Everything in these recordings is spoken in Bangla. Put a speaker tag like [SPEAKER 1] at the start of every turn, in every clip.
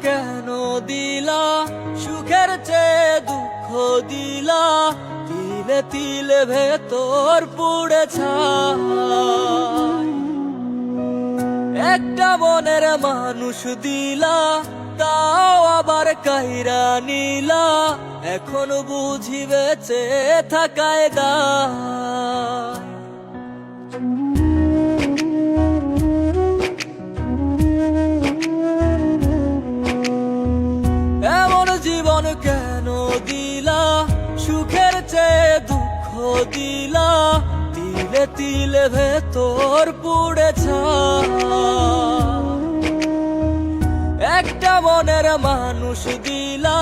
[SPEAKER 1] কেন দিলা, সুখের চেয়ে দুঃখ দিলা, তিলে তিলে ভেতর পুড়ে ছাই। একটা মনের মানুষ দিলা, তাও আবার কাইরা নিলা, এখন বুঝি বেঁচে থাকায় দায়। এমন জীবন কেন দিলা, সুখের চেয়ে দুঃখ দিলা, তিলে তিলে ভেতর পুড়ে ছাই। একটা মনের মানুষ দিলা,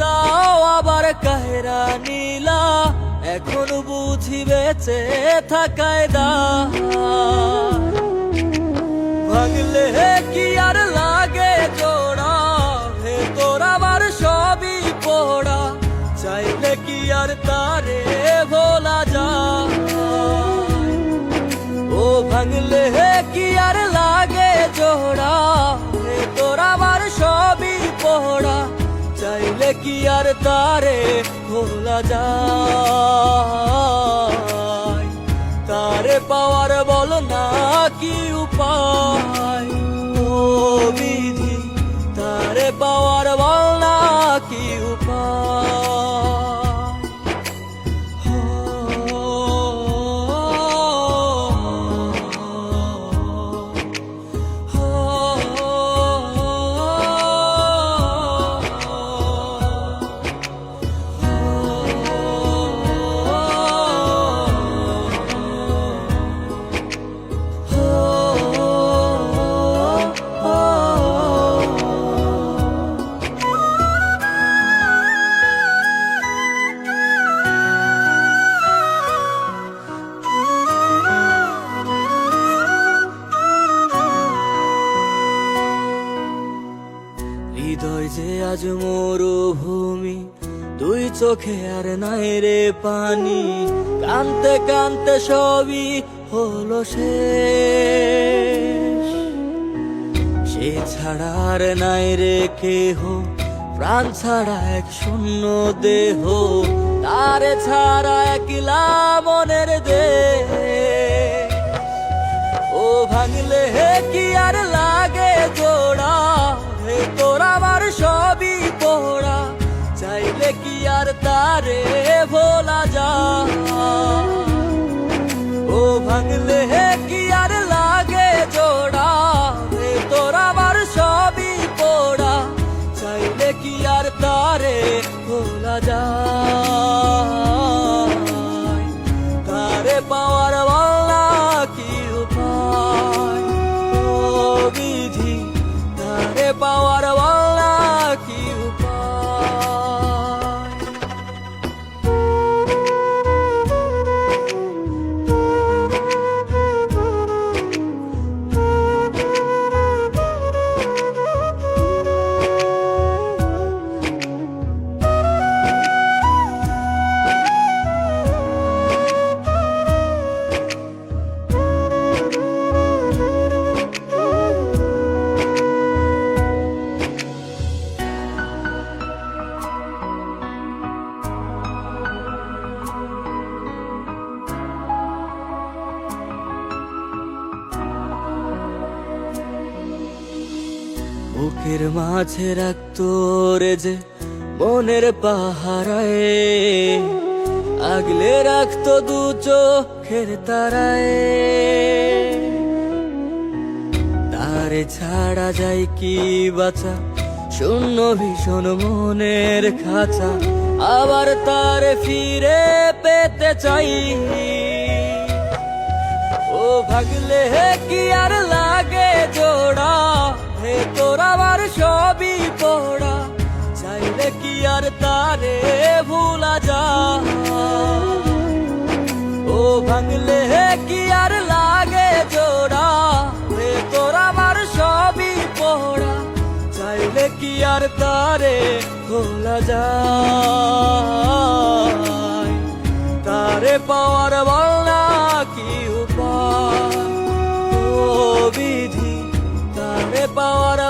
[SPEAKER 1] তাও আবার কাহেরা নিলা, এখন বুঝি বেঁচে থাকায় দায়। ভাঙলে কি আর লাগে জোড়া, ভেতর আমার সবই পোড়া, চাইলে কি আর তারে ভোলা যায়। ও ভাঙলে কি আর লাগে জোড়া, ভেতর আমার সবই পোড়া, চাইলে কি আর তারে ভোলা যায়। তারে পাওয়ার বল না কি উপায়, ও বিধি তারে পাওয়ার বল না কি উপায়। হৃদয় যে আজ মরুভূমি, দুই চোখে আর নাই রে পানি, কানতে কানতে সবই হলো শেষ। সে ছাড়া আর নাই রে কেহ, প্রাণ ছাড়া এক শূন্য দেহ, তারে ছাড়া একলা মনের দেহ। ও ভাঙলে কি আর লাগে জোড়া, ভেতর আমার সবই পোড়া, চাইলে কি আর তারে ভোলা যায়। ও ভাঙলে কি আর লাগে জোড়া, ভেতর আমার সবই পোড়া, চাইলে কি আর তারে ভোলা যায়। তারে পাওয়ার বলা কি উপায়, ও বিধি তারে পাওয়ার বলা কি উপায়। বুকের মাঝে রাখতো রে যে মনের পাহারায়, আগলে রাখতো দু চোখের তারায়। তারে ছাড়া যায় কি বাঁচা, শূন্য ভীষণ মনের খাঁচা, আবার তারে ফিরে পেতে চাই। ও ভাগলে কি আর লাগে জোড়া, ভেতর আমার সবই পোড়া, চাইলে কি আর তারে ভুলা যায়। ও ভাঙলে কি আর লাগে জোড়া, ভেতর আমার সবই পোড়া, চাইলে কি আর তারে ভোলা যায়। তারে পাওয়ার বল না কি উপায়, ও বিধি তারে পাওয়ার